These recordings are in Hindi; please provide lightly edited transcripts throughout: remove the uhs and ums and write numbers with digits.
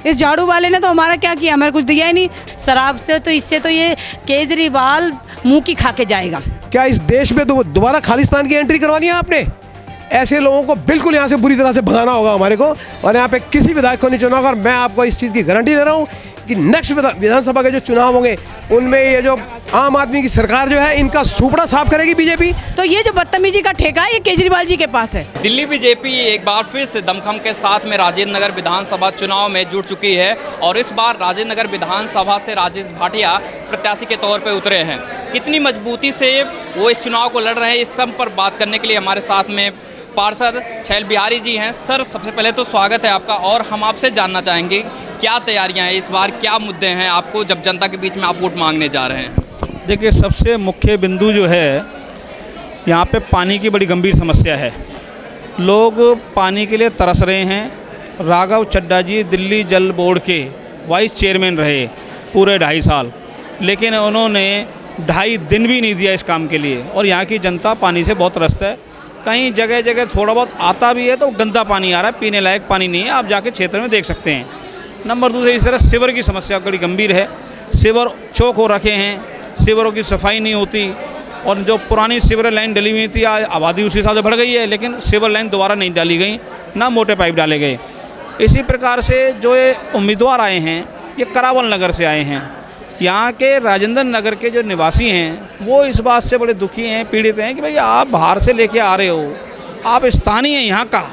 इस झाड़ू वाले ने तो हमारा क्या किया, हमें कुछ दिया ही नहीं। शराब से तो इससे तो ये केजरीवाल मुंह की खा के जाएगा। क्या इस देश में दोबारा खालिस्तान की एंट्री करवानी है आपने? ऐसे लोगों को बिल्कुल यहाँ से बुरी तरह से भगाना होगा हमारे को, और यहाँ पे किसी विधायक को नहीं चुना होगा। और मैं आपको इस चीज़ की गारंटी दे रहा हूँ कि नेक्स्ट विधानसभा के जो चुनाव होंगे उनमें ये जो आम आदमी की सरकार जो है इनका सुपड़ा साफ करेगी बीजेपी। तो ये जो बदतमीजी का ठेका है ये केजरीवाल जी के पास है। दिल्ली बीजेपी एक बार फिर से दमखम के साथ में राजेंद्र नगर विधानसभा चुनाव में जुट चुकी है और इस बार राजेंद्र नगर विधानसभा से राजेश भाटिया प्रत्याशी के तौर पे उतरे हैं। कितनी मजबूती से वो इस चुनाव को लड़ रहे हैं, इस सब पर बात करने के लिए हमारे साथ में पार्षद छैल बिहारी जी हैं। सर, सबसे पहले तो स्वागत है आपका, और हम आपसे जानना चाहेंगे क्या तैयारियां हैं इस बार, क्या मुद्दे हैं आपको जब जनता के बीच में आप वोट मांगने जा रहे हैं? देखिए, सबसे मुख्य बिंदु जो है यहाँ पे पानी की बड़ी गंभीर समस्या है। लोग पानी के लिए तरस रहे हैं। राघव चड्ढा जी दिल्ली जल बोर्ड के वाइस चेयरमैन रहे पूरे 2.5 साल, लेकिन उन्होंने 2.5 दिन भी नहीं दिया इस काम के लिए, और यहाँ की जनता पानी से बहुत त्रस्त है। कहीं जगह जगह थोड़ा बहुत आता भी है तो गंदा पानी आ रहा है, पीने लायक पानी नहीं है। आप जाके क्षेत्र में देख सकते हैं। नंबर 2 इस तरह सीवर की समस्या बड़ी गंभीर है। सीवर चौक हो रखे हैं, सीवरों की सफाई नहीं होती, और जो पुरानी सीवर लाइन डली हुई थी, आबादी उसी हिसाब से बढ़ गई है, लेकिन सीवर लाइन दोबारा नहीं डाली गई, ना मोटे पाइप डाले गए। इसी प्रकार से जो ये उम्मीदवार आए हैं ये करावल नगर से आए हैं। यहाँ के राजेंद्र नगर के जो निवासी हैं वो इस बात से बड़े दुखी हैं, पीड़ित हैं कि भाई आप बाहर से लेके आ रहे हो, आप स्थानीय यहाँ का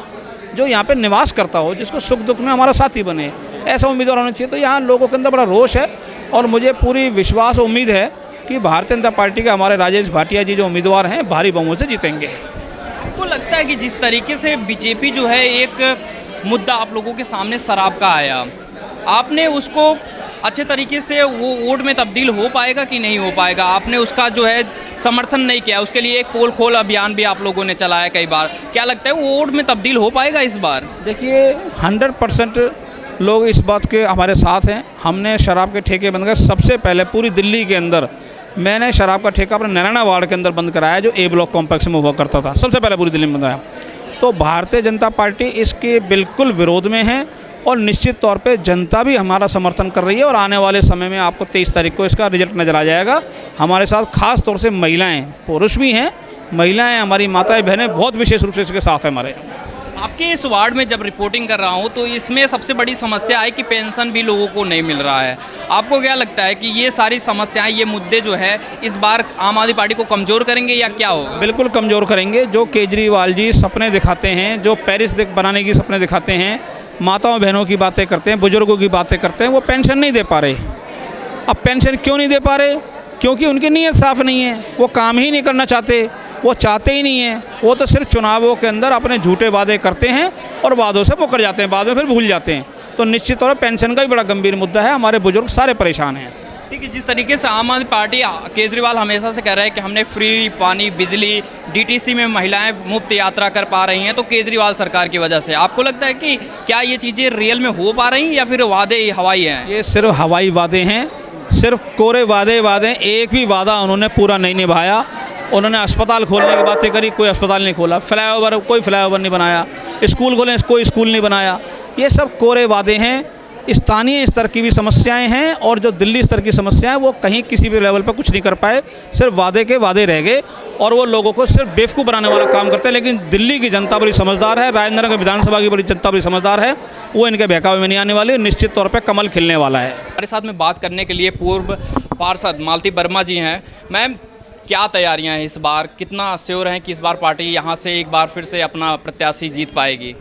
जो यहाँ पे निवास करता हो, जिसको सुख दुख में हमारा साथी बने, ऐसा उम्मीदवार होना चाहिए। तो यहाँ लोगों के अंदर बड़ा रोष है, और मुझे पूरी विश्वास और उम्मीद है कि भारतीय जनता पार्टी के हमारे राजेश भाटिया जी जो उम्मीदवार हैं भारी बहुमत से जीतेंगे। आपको लगता है कि जिस तरीके से बीजेपी जो है एक मुद्दा आप लोगों के सामने शराब का आया, आपने उसको अच्छे तरीके से वो वोट में तब्दील हो पाएगा कि नहीं हो पाएगा? आपने उसका जो है समर्थन नहीं किया, उसके लिए एक पोल खोल अभियान भी आप लोगों ने चलाया कई बार। क्या लगता है वो वोट में तब्दील हो पाएगा इस बार? देखिए, 100% लोग इस बात के हमारे साथ हैं। हमने शराब के ठेके बंद कराए। सबसे पहले पूरी दिल्ली के अंदर मैंने शराब का ठेका अपने नारायणा वार्ड के अंदर बंद कराया, जो ए ब्लॉक कॉम्प्लेक्स में हुआ करता था। सबसे पहले पूरी दिल्ली में बंद कराया। तो भारतीय जनता पार्टी इसके बिल्कुल विरोध में है, और निश्चित तौर पे जनता भी हमारा समर्थन कर रही है, और आने वाले समय में आपको 23 तारीख को इसका रिजल्ट नज़र आ जाएगा। हमारे साथ खास तौर से महिलाएं, पुरुष भी हैं, महिलाएं, हमारी माताएं बहनें बहुत विशेष रूप से इसके साथ हैं हमारे। आपके इस वार्ड में जब रिपोर्टिंग कर रहा हूँ तो इसमें सबसे बड़ी समस्या है कि पेंशन भी लोगों को नहीं मिल रहा है। आपको क्या लगता है कि ये सारी समस्याएं, ये मुद्दे जो है इस बार आम आदमी पार्टी को कमज़ोर करेंगे या क्या होगा? बिल्कुल कमज़ोर करेंगे। जो केजरीवाल जी सपने दिखाते हैं, जो पेरिस बनाने की सपने दिखाते हैं, माताओं बहनों की बातें करते हैं, बुजुर्गों की बातें करते हैं, वो पेंशन नहीं दे पा रहे। अब पेंशन क्यों नहीं दे पा रहे? क्योंकि उनकी नीयत साफ़ नहीं है, वो काम ही नहीं करना चाहते, वो चाहते ही नहीं हैं। वो तो सिर्फ चुनावों के अंदर अपने झूठे वादे करते हैं और वादों से मुकर जाते हैं, बाद में फिर भूल जाते हैं। तो निश्चित तौर पर पेंशन का भी बड़ा गंभीर मुद्दा है। हमारे बुजुर्ग सारे परेशान हैं। ठीक है, जिस तरीके से आम आदमी पार्टी केजरीवाल हमेशा से कह रहा है कि हमने फ्री पानी, बिजली, डीटीसी में महिलाएं मुफ्त यात्रा कर पा रही हैं तो केजरीवाल सरकार की वजह से, आपको लगता है कि क्या ये चीज़ें रियल में हो पा रही हैं या फिर वादे हवाई हैं? ये सिर्फ हवाई वादे हैं, सिर्फ कोरे वादे। एक भी वादा उन्होंने पूरा नहीं निभाया। उन्होंने अस्पताल खोलने की बातें करी, कोई अस्पताल नहीं खोला। फ्लाईओवर, कोई फ्लाईओवर नहीं बनाया। स्कूल खोले, कोई स्कूल नहीं बनाया। ये सब कोरे वादे हैं। स्थानीय स्तर की भी समस्याएं हैं, और जो दिल्ली स्तर की समस्याएं, वो कहीं किसी भी लेवल पर कुछ नहीं कर पाए। सिर्फ वादे के वादे रह गए, और वो लोगों को सिर्फ बेवकूफ़ बनाने वाला काम करते हैं। लेकिन दिल्ली की जनता बड़ी समझदार है, राजेंद्र नगर विधानसभा की बड़ी जनता बड़ी समझदार है। वो इनके बहकावे में नहीं आने वाली। निश्चित तौर पर कमल खिलने वाला है। हमारे साथ में बात करने के लिए पूर्व पार्षद मालती वर्मा जी हैं। मैम, क्या तैयारियां हैं इस बार? कितना श्योर हैं कि इस बार पार्टी यहाँ से एक बार फिर से अपना प्रत्याशी जीत पाएगी?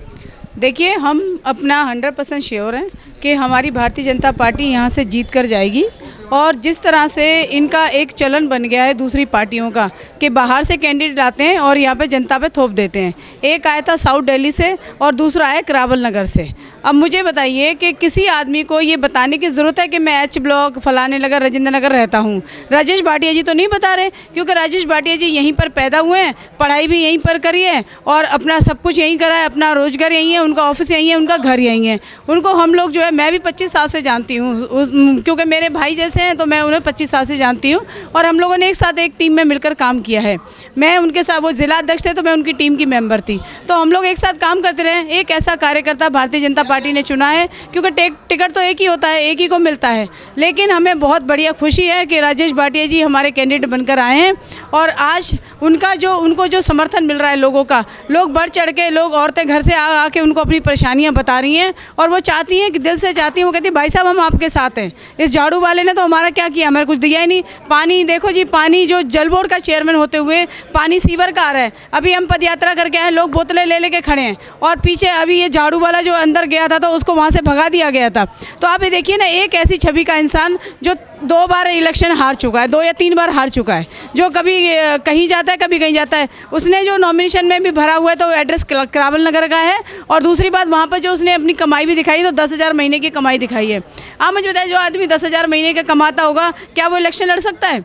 देखिए, हम अपना 100% श्योर हैं कि हमारी भारतीय जनता पार्टी यहाँ से जीत कर जाएगी। और जिस तरह से इनका एक चलन बन गया है दूसरी पार्टियों का कि बाहर से कैंडिडेट आते हैं और यहाँ पे जनता पे थोप देते हैं। एक आया था साउथ दिल्ली से और दूसरा आया करावल नगर से। अब मुझे बताइए कि किसी आदमी को ये बताने की ज़रूरत है कि मैं एच ब्लॉक, फलाने नगर, राजेंद्र नगर रहता हूँ। राजेश भाटिया जी तो नहीं बता रहे, क्योंकि राजेश भाटिया जी यहीं पर पैदा हुए हैं, पढ़ाई भी यहीं पर करी है और अपना सब कुछ यहीं करा है, अपना रोजगार यहीं है, उनका ऑफिस यहीं है, उनका घर यहीं है। उनको हम लोग जो है, मैं भी 25 साल से जानती हूँ, क्योंकि मेरे भाई जैसे से हैं तो मैं उन्हें 25 साल से जानती हूँ और हम लोगों ने एक साथ एक टीम में मिलकर काम किया है। मैं उनके साथ, वो जिला अध्यक्ष थे तो मैं उनकी टीम की मेंबर थी, तो हम लोग एक साथ काम करते रहे। एक ऐसा कार्यकर्ता भारतीय जनता पार्टी ने चुना है, क्योंकि टिकट तो एक ही होता है, एक ही को मिलता है, लेकिन हमें बहुत बढ़िया खुशी है कि राजेश भाटिया जी हमारे कैंडिडेट बनकर आए हैं और आज उनको जो समर्थन मिल रहा है लोगों का, लोग बढ़ चढ़ के, लोग औरतें घर से आके उनको अपनी परेशानियां बता रही हैं और वो चाहती हैं कि दिल से चाहती हैं, वो कहती है भाई साहब हम आपके साथ हैं। इस झाड़ू वाले ने तो हमारा क्या किया, हमें कुछ दिया ही नहीं। पानी देखो जी, पानी जो जल बोर्ड का चेयरमैन होते हुए पानी सीवर का आ रहा है। अभी हम पद यात्रा करके आए, लोग बोतलें ले लेके खड़े हैं और पीछे अभी ये झाड़ू वाला जो अंदर गया था तो उसको वहाँ से भगा दिया गया था। तो आप ये देखिए ना, एक ऐसी छवि का इंसान जो 2 बार इलेक्शन हार चुका है, 2 या 3 बार हार चुका है, जो कभी कहीं जाता है कभी कहीं जाता है। उसने जो नॉमिनेशन में भी भरा हुआ है तो एड्रेस करावल नगर का है और दूसरी बात वहाँ पर जो उसने अपनी कमाई भी दिखाई तो 10,000 महीने की कमाई दिखाई है। आप मुझे बताइए, जो आदमी 10,000 महीने का कमाता होगा क्या वो इलेक्शन लड़ सकता है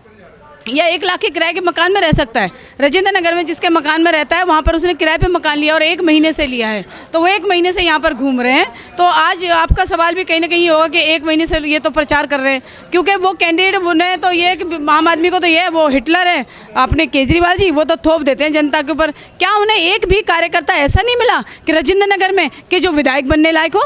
या 1 लाख के किराए के मकान में रह सकता है? राजेंद्र नगर में जिसके मकान में रहता है वहाँ पर उसने किराए पे मकान लिया और 1 महीने से लिया है, तो वो 1 महीने से यहाँ पर घूम रहे हैं। तो आज आपका सवाल भी कहीं ना कहीं होगा कि 1 महीने से ये तो प्रचार कर रहे हैं, क्योंकि वो कैंडिडेट उन्हें तो ये कि आम आदमी को तो ये वो हिटलर है अपने केजरीवाल जी, वो तो थोप देते हैं जनता के ऊपर। क्या उन्हें एक भी कार्यकर्ता ऐसा नहीं मिला कि राजेंद्र नगर में कि जो विधायक बनने लायक हो?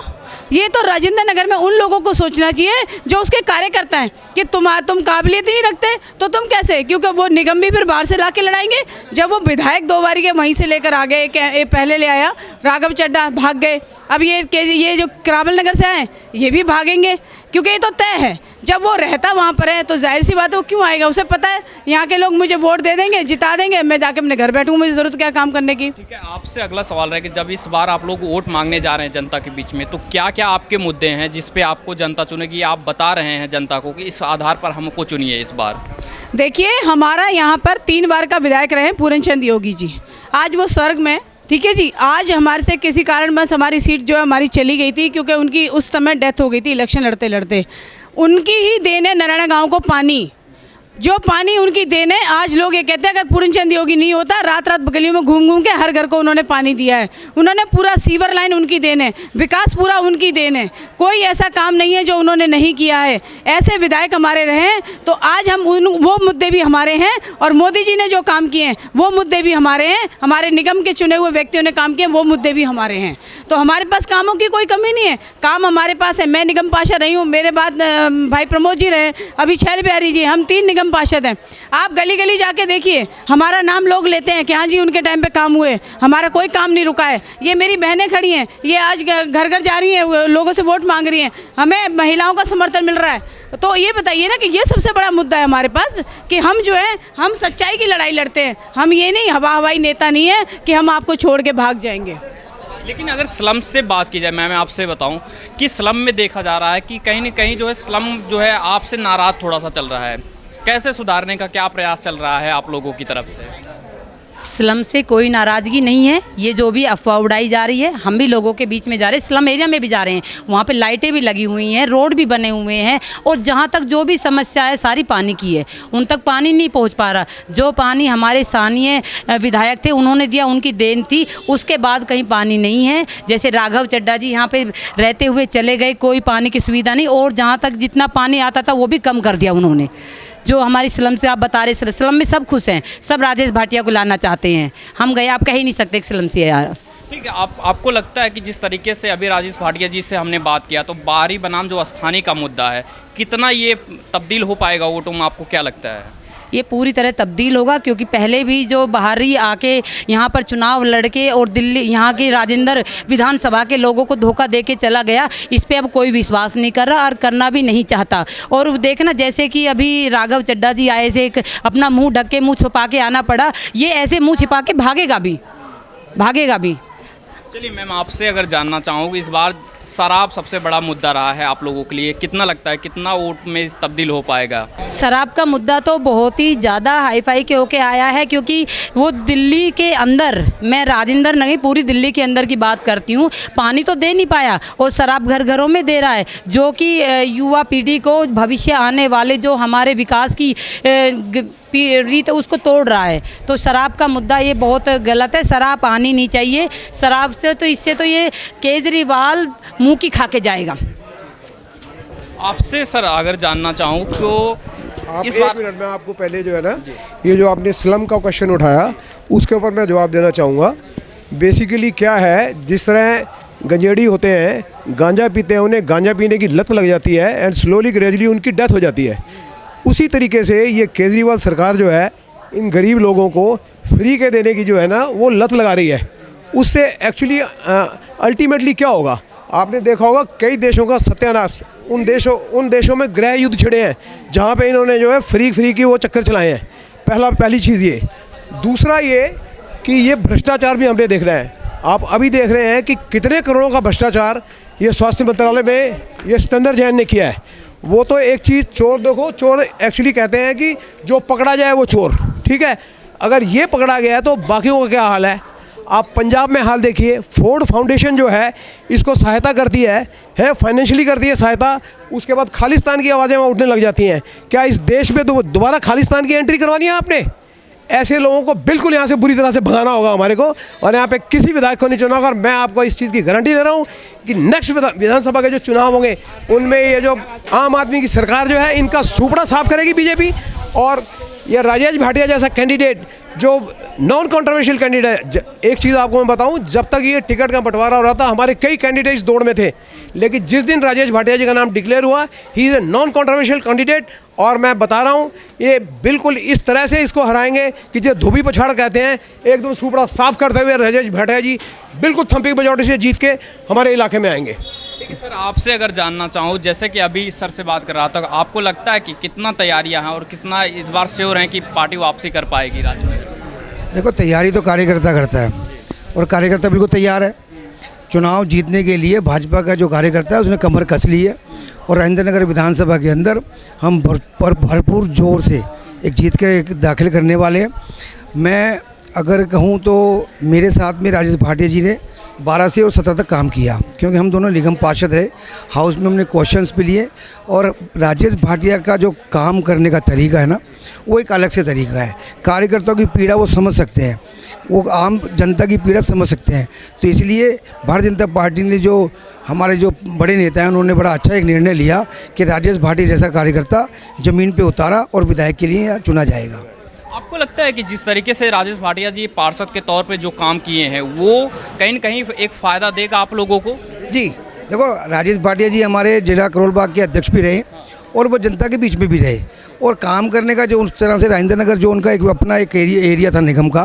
ये तो राजेंद्र नगर में उन लोगों को सोचना चाहिए जो उसके कार्यकर्ता हैं कि तुम काबिलियत ही नहीं रखते तो तुम कैसे, क्योंकि वो निगम भी फिर बाहर से ला के लड़ाएंगे। जब वो विधायक 2 बारी के वहीं से लेकर आ गए, पहले ले आया राघव चड्ढा, भाग गए। अब ये जो करावल नगर से आए ये भी भागेंगे, क्योंकि ये तो तय है जब वो रहता वहाँ पर है तो जाहिर सी बात है वो क्यों आएगा। उसे पता है यहाँ के लोग मुझे वोट दे देंगे, जिता देंगे, मैं जाके अपने घर बैठूँ, मुझे ज़रूरत क्या काम करने की। ठीक है, आपसे अगला सवाल है कि जब इस बार आप लोग वोट मांगने जा रहे हैं जनता के बीच में, तो क्या क्या आपके मुद्दे हैं जिस पे आपको जनता चुनेगी? आप बता रहे हैं जनता को कि इस आधार पर हमको चुनिए इस बार। देखिए, हमारा यहाँ पर 3 बार का विधायक रहे पूरन चंद योगी जी, आज वो स्वर्ग में, ठीक है जी। आज हमारे से किसी कारणवश हमारी सीट जो है हमारी चली गई थी, क्योंकि उनकी उस समय डेथ हो गई थी इलेक्शन लड़ते लड़ते। उनकी ही देन है नारायण गांव को पानी, जो पानी उनकी देन है। आज लोग ये कहते हैं अगर पूरन चंद योगी नहीं होता, रात रात गलियों में घूम घूम के हर घर को उन्होंने पानी दिया है। उन्होंने पूरा सीवर लाइन उनकी देन है, विकास पूरा उनकी देन है, कोई ऐसा काम नहीं है जो उन्होंने नहीं किया है। ऐसे विधायक हमारे रहे तो आज हम वो मुद्दे भी हमारे हैं और मोदी जी ने जो काम किए हैं वो मुद्दे भी हमारे हैं, हमारे निगम के चुने हुए व्यक्तियों ने काम किए वो मुद्दे भी हमारे हैं। तो हमारे पास कामों की कोई कमी नहीं है, काम हमारे पास है। मैं निगम पार्षद रही हूँ, मेरे बाद भाई प्रमोद जी रहे, अभी छैल बिहारी जी, हम 3 निगम पार्षद हैं। आप गली गली जाके देखिए, हमारा नाम लोग लेते हैं कि हाँ जी उनके टाइम पे काम हुए, हमारा कोई काम नहीं रुका है। ये मेरी बहनें खड़ी हैं, ये आज घर घर जा रही हैं, लोगों से वोट मांग रही हैं, हमें महिलाओं का समर्थन मिल रहा है। तो ये बताइए ना कि ये सबसे बड़ा मुद्दा है हमारे पास कि हम जो है हम सच्चाई की लड़ाई लड़ते हैं। हम ये नहीं हवाई नेता नहीं है कि हम आपको छोड़ के भाग जाएंगे। लेकिन अगर स्लम से बात की जाए, मैं आपसे बताऊं कि स्लम में देखा जा रहा है कि कहीं ना कहीं जो है स्लम जो है आपसे नाराज़ थोड़ा सा चल रहा है। कैसे सुधारने का क्या प्रयास चल रहा है आप लोगों की तरफ से? स्लम से कोई नाराज़गी नहीं है, ये जो भी अफवाह उड़ाई जा रही है, हम भी लोगों के बीच में जा रहे हैं, स्लम एरिया में भी जा रहे हैं, वहाँ पे लाइटें भी लगी हुई हैं, रोड भी बने हुए हैं और जहाँ तक जो भी समस्या है सारी पानी की है, उन तक पानी नहीं पहुँच पा रहा। जो पानी हमारे स्थानीय विधायक थे उन्होंने दिया, उनकी देन थी, उसके बाद कहीं पानी नहीं है। जैसे राघव चड्ढा जी यहाँ पर रहते हुए चले गए, कोई पानी की सुविधा नहीं, और जहाँ तक जितना पानी आता था वो भी कम कर दिया उन्होंने। जो हमारी स्लम से आप बता रहे, स्लम में सब खुश हैं, सब राजेश भाटिया को लाना चाहते हैं। हम गए, आप कह ही नहीं सकते स्लम से यार। ठीक है, आपको लगता है कि जिस तरीके से अभी राजेश भाटिया जी से हमने बात किया, तो बाहरी बनाम जो स्थानीय का मुद्दा है, कितना ये तब्दील हो पाएगा वोटों में, आपको क्या लगता है? ये पूरी तरह तब्दील होगा, क्योंकि पहले भी जो बाहरी आके यहाँ पर चुनाव लड़के और दिल्ली यहाँ की राजेंद्र विधानसभा के लोगों को धोखा दे के चला गया, इस पे अब कोई विश्वास नहीं कर रहा और करना भी नहीं चाहता। और देखना जैसे कि अभी राघव चड्ढा जी आए से एक अपना मुंह ढक के, मुँह छुपा के आना पड़ा, ये ऐसे मुँह छिपा के भागेगा भी। चलिए मैम, आपसे अगर जानना चाहूँ इस बार शराब सबसे बड़ा मुद्दा रहा है आप लोगों के लिए, कितना लगता है कितना वोट में तब्दील हो पाएगा? शराब का मुद्दा तो बहुत ही ज़्यादा हाईफाई के होके आया है, क्योंकि वो दिल्ली के अंदर, मैं राजेंद्र नहीं पूरी दिल्ली के अंदर की बात करती हूँ, पानी तो दे नहीं पाया और शराब घर घरों में दे रहा है, जो कि युवा पीढ़ी को भविष्य आने वाले जो हमारे विकास की रीत उसको तोड़ रहा है। तो शराब का मुद्दा ये बहुत गलत है, शराब आनी नहीं चाहिए। शराब से तो इससे तो ये केजरीवाल मुंह की खा के जाएगा। आपसे सर अगर जानना चाहूँ तो आप इस एक बात मिनट में आपको पहले जो है ना, ये जो आपने स्लम का क्वेश्चन उठाया उसके ऊपर मैं जवाब देना चाहूँगा। बेसिकली क्या है, जिस तरह गंजेड़ी होते हैं, गांजा पीते हैं, उन्हें गांजा पीने की लत लग जाती है एंड स्लोली ग्रेजुअली उनकी डेथ हो जाती है। उसी तरीके से ये केजरीवाल सरकार जो है इन गरीब लोगों को फ्री के देने की जो है ना वो लत लगा रही है। उससे एक्चुअली अल्टीमेटली क्या होगा, आपने देखा होगा कई देशों का सत्यानाश, उन देशों में गृह युद्ध छिड़े हैं जहाँ पे इन्होंने जो है फ्री की वो चक्कर चलाए हैं। पहली चीज़ ये। दूसरा ये कि ये भ्रष्टाचार भी हमने देख रहे हैं। आप अभी देख रहे हैं कि कितने करोड़ों का भ्रष्टाचार ये स्वास्थ्य मंत्रालय में ये सत्येंद्र जैन ने किया है। वो तो एक चीज़, चोर देखो, चोर एक्चुअली कहते हैं कि जो पकड़ा जाए वो चोर, ठीक है। अगर ये पकड़ा गया तो बाकियों का क्या हाल है। आप पंजाब में हाल देखिए, फोर्ड फाउंडेशन जो है इसको सहायता करती है फाइनेंशियली करती है सहायता, उसके बाद खालिस्तान की आवाज़ें वहाँ उठने लग जाती हैं। क्या इस देश में दोबारा खालिस्तान की एंट्री करवानी है आपने? ऐसे लोगों को बिल्कुल यहाँ से बुरी तरह से भगाना होगा हमारे को, और यहाँ पे किसी विधायक को नहीं चुना होगा। और मैं आपको इस चीज़ की गारंटी दे रहा हूँ कि नेक्स्ट विधानसभा के जो चुनाव होंगे उनमें ये जो आम आदमी की सरकार जो है इनका सुपड़ा साफ करेगी बीजेपी। और ये राजेश भाटिया जैसा कैंडिडेट जो नॉन कंट्रोवर्शियल कैंडिडेट, एक चीज़ आपको मैं बताऊं, जब तक ये टिकट का बंटवारा हो रहा था हमारे कई कैंडिडेट्स दौड़ में थे, लेकिन जिस दिन राजेश भाटिया जी का नाम डिक्लेयर हुआ, he is a non controversial candidate. और मैं बता रहा हूं ये बिल्कुल इस तरह से इसको हराएंगे कि जो धोबी पछाड़ कहते हैं, एकदम सुपड़ा साफ करते हुए राजेश भाटिया जी बिल्कुल थम्पी मेजॉरिटी से जीत के हमारे इलाके में आएंगे। ठीक है सर, आपसे अगर जानना चाहूँ, जैसे कि अभी सर से बात कर रहा था, आपको लगता है कि कितना तैयारियां हैं और कितना इस बार श्योर हैं कि पार्टी वापसी कर पाएगी राजनीति? देखो, तैयारी तो कार्यकर्ता करता है और कार्यकर्ता बिल्कुल तैयार है। चुनाव जीतने के लिए भाजपा का जो कार्यकर्ता है उसने कमर कस ली है और राजेंद्र नगर विधानसभा के अंदर हम भरपूर जोर से एक जीत के दाखिल करने वाले हैं। मैं अगर कहूँ तो मेरे साथ में राजेश भाटिया जी ने 12 से और 17 तक काम किया, क्योंकि हम दोनों निगम पार्षद रहे। हाउस में हमने क्वेश्चंस भी लिए और राजेश भाटिया का जो काम करने का तरीका है ना, वो एक अलग से तरीका है। कार्यकर्ताओं की पीड़ा वो समझ सकते हैं, वो आम जनता की पीड़ा समझ सकते हैं। तो इसलिए भारतीय जनता पार्टी ने जो हमारे जो बड़े नेता हैं उन्होंने बड़ा अच्छा एक निर्णय लिया कि राजेश भाटिया जैसा कार्यकर्ता ज़मीन पे उतारा और विधायक के लिए चुना जाएगा। आपको लगता है कि जिस तरीके से राजेश भाटिया जी पार्षद के तौर पे जो काम किए हैं वो कहीं न कहीं एक फ़ायदा देगा आप लोगों को? जी देखो, राजेश भाटिया जी हमारे जिला करोल बाग के अध्यक्ष भी रहे और वो जनता के बीच में भी रहे और काम करने का जो उस तरह से राजेंद्र नगर जो उनका एक अपना एक एरिया था निगम का,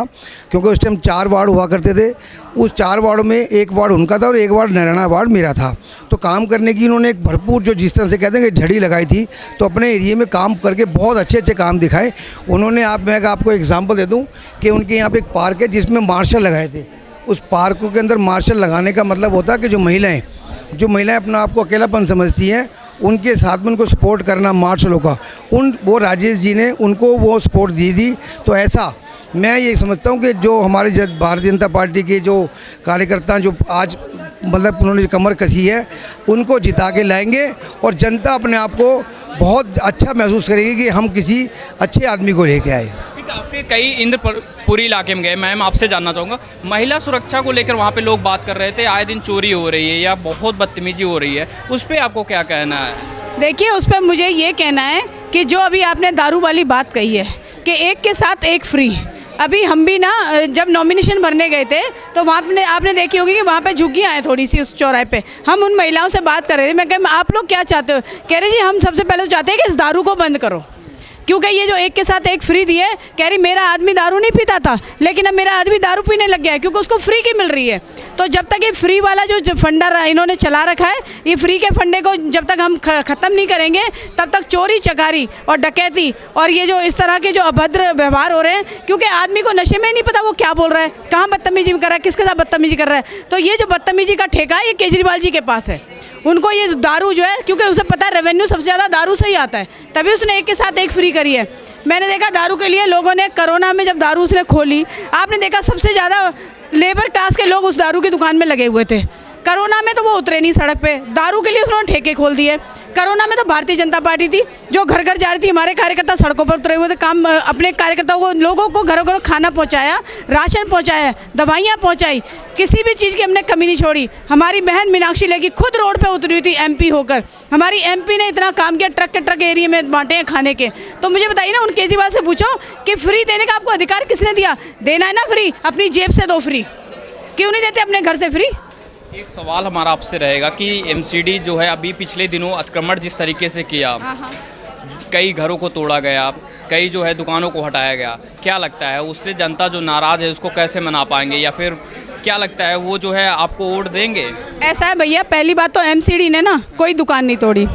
क्योंकि उस टाइम 4 वार्ड हुआ करते थे। उस 4 वार्ड में 1 वार्ड उनका था और 1 वार्ड नैराना वार्ड मेरा था। तो काम करने की उन्होंने एक भरपूर, जो जिस तरह से कहते हैं कि झड़ी लगाई थी, तो अपने एरिया में काम करके बहुत अच्छे अच्छे काम दिखाए उन्होंने। मैं आपको एग्जाम्पल दे दूँ कि उनके यहाँ पर एक पार्क है जिसमें मार्शल लगाए थे। उस पार्क के अंदर मार्शल लगाने का मतलब होता है कि जो महिलाएँ अपना आपको अकेलापन समझती हैं, उनके साथ में उनको सपोर्ट करना मार्शलों का, वो राजेश जी ने उनको वो सपोर्ट दी थी। तो ऐसा मैं ये समझता हूँ कि जो हमारे भारतीय जनता पार्टी के जो कार्यकर्ता जो आज मतलब उन्होंने कमर कसी है, उनको जिता के लाएंगे और जनता अपने आप को बहुत अच्छा महसूस करेगी कि हम किसी अच्छे आदमी को लेके आए। आपके कई इंद्रपुरी इलाके में गए, मैम आपसे जानना चाहूँगा, महिला सुरक्षा को लेकर वहाँ पे लोग बात कर रहे थे, आए दिन चोरी हो रही है या बहुत बदतमीजी हो रही है, उस पर आपको क्या कहना है? देखिए, उस पर मुझे ये कहना है कि जो अभी आपने दारू वाली बात कही है कि एक के साथ एक फ्री, अभी हम भी ना जब नॉमिनेशन भरने गए थे तो वहाँ पे आपने देखी होगी कि वहाँ पे झुग्गियाँ हैं थोड़ी सी उस चौराहे पे। हम उन महिलाओं से बात कर रहे थे, मैं कह आप लोग क्या चाहते हो? कह रहे जी हम सबसे पहले तो चाहते हैं कि इस दारू को बंद करो, क्योंकि ये जो एक के साथ एक फ्री दिए, कह रही मेरा आदमी दारू नहीं पीता था लेकिन अब मेरा आदमी दारू पीने लग गया है क्योंकि उसको फ्री की मिल रही है। तो जब तक ये फ्री वाला जो फंडा इन्होंने चला रखा है, ये फ्री के फंडे को जब तक हम ख़त्म नहीं करेंगे तब तक चोरी चकारी और डकैती और ये जो इस तरह के जो अभद्र व्यवहार हो रहे हैं, क्योंकि आदमी को नशे में नहीं पता वो क्या बोल रहा है, कहाँ बदतमीजी कर रहा है, किसके साथ बदतमीजी कर रहा है। तो ये जो बदतमीजी का ठेका है ये केजरीवाल जी के पास है। उनको ये दारू जो है, क्योंकि उसे पता है रेवेन्यू सबसे ज़्यादा दारू से ही आता है, तभी उसने एक के साथ एक फ्री करी है। मैंने देखा दारू के लिए लोगों ने कोरोना में जब दारू उसने खोली, आपने देखा सबसे ज़्यादा लेबर क्लास के लोग उस दारू की दुकान में लगे हुए थे। कोरोना में तो वो उतरे नहीं सड़क पे, दारू के लिए उन्होंने ठेके खोल दिए। कोरोना में तो भारतीय जनता पार्टी थी जो घर घर जा रही थी, हमारे कार्यकर्ता सड़कों पर उतरे हुए थे, काम अपने कार्यकर्ताओं को, लोगों को घरों घरों खाना पहुंचाया, राशन पहुंचाया, दवाइयां पहुंचाई, किसी भी चीज़ की हमने कमी नहीं छोड़ी। हमारी बहन मीनाक्षी लेखी खुद रोड पे उतरी हुई थी एमपी होकर, हमारी एमपी ने इतना काम किया, ट्रक के ट्रक एरिया में बांटे हैं खाने के। तो मुझे बताइए ना, उन केजरीवाल से पूछो कि फ्री देने का आपको अधिकार किसने दिया? देना है ना फ्री, अपनी जेब से दो फ्री, क्यों नहीं देते अपने घर से फ्री? एक सवाल हमारा आपसे रहेगा कि एमसीडी जो है अभी पिछले दिनों अतिक्रमण जिस तरीके से किया, कई घरों को तोड़ा गया, कई जो है दुकानों को हटाया गया, क्या लगता है उससे जनता जो नाराज़ है उसको कैसे मना पाएंगे, या फिर क्या लगता है वो जो है आपको वोट देंगे? ऐसा है भैया, पहली बात तो एमसीडी ने ना कोई दुकान नहीं तोड़ी,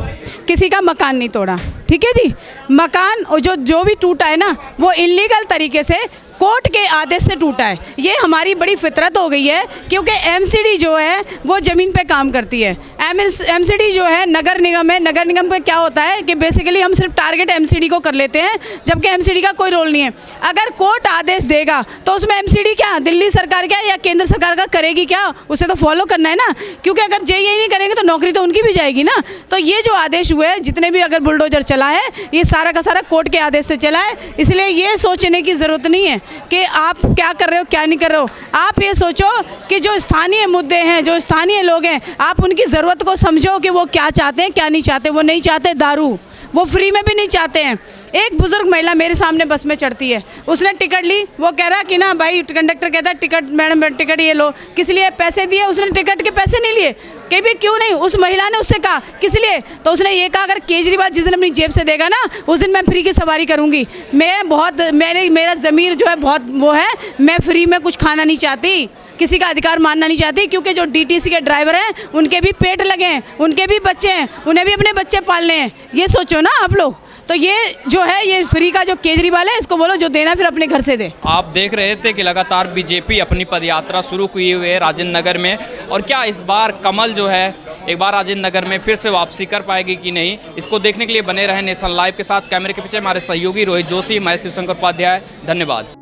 किसी का मकान नहीं तोड़ा, ठीक है जी। मकान जो भी टूटा है ना वो इलीगल तरीके से कोर्ट के आदेश से टूटा है। ये हमारी बड़ी फितरत हो गई है, क्योंकि एमसीडी जो है वो ज़मीन पे काम करती है। एमसीडी जो है नगर निगम है, नगर निगम पे क्या होता है कि बेसिकली हम सिर्फ टारगेट एमसीडी को कर लेते हैं, जबकि एमसीडी का कोई रोल नहीं है। अगर कोर्ट आदेश देगा तो उसमें एमसीडी क्या दिल्ली सरकार क्या या केंद्र सरकार का करेगी क्या? उसे तो फॉलो करना है ना, क्योंकि अगर यही नहीं करेंगे तो नौकरी तो उनकी भी जाएगी ना। तो ये जो आदेश हुए हैं, जितने भी अगर बुलडोजर चला है, ये सारा का सारा कोर्ट के आदेश से चला है। इसलिए ये सोचने की ज़रूरत नहीं है कि आप क्या कर रहे हो क्या नहीं कर रहे हो। आप ये सोचो कि जो स्थानीय मुद्दे हैं, जो स्थानीय लोग हैं, आप उनकी ज़रूरत को समझो कि वो क्या चाहते हैं क्या नहीं चाहते। वो नहीं चाहते दारू, वो फ्री में भी नहीं चाहते हैं। एक बुजुर्ग महिला मेरे सामने बस में चढ़ती है, उसने टिकट ली, वो कह रहा कि ना भाई, कंडक्टर कहता है टिकट मैडम टिकट ये लो, किस लिए पैसे दिए? उसने टिकट के पैसे नहीं लिए, कहीं भी क्यों नहीं? उस महिला ने उससे कहा किस लिए? तो उसने ये कहा अगर केजरीवाल जिस दिन अपनी जेब से देगा ना उस दिन मैं फ्री की सवारी करूँगी। मेरा ज़मीर जो है बहुत वो है, मैं फ्री में कुछ खाना नहीं चाहती, किसी का अधिकार मानना नहीं चाहती, क्योंकि जो डीटीसी के ड्राइवर हैं उनके भी पेट लगे हैं, उनके भी बच्चे हैं, उन्हें भी अपने बच्चे पालने हैं। ये सोचो ना आप लोग। तो ये जो है ये फ्री का जो केजरीवाल है, इसको बोलो जो देना फिर अपने घर से दे। आप देख रहे थे कि लगातार बीजेपी अपनी पदयात्रा शुरू किए हुए है राजेंद्र नगर में, और क्या इस बार कमल जो है एक बार राजेंद्र नगर में फिर से वापसी कर पाएगी कि नहीं, इसको देखने के लिए बने रहे नेशनल लाइव के साथ। कैमरे के पीछे हमारे सहयोगी रोहित जोशी, मैं शिवशंकर उपाध्याय, धन्यवाद।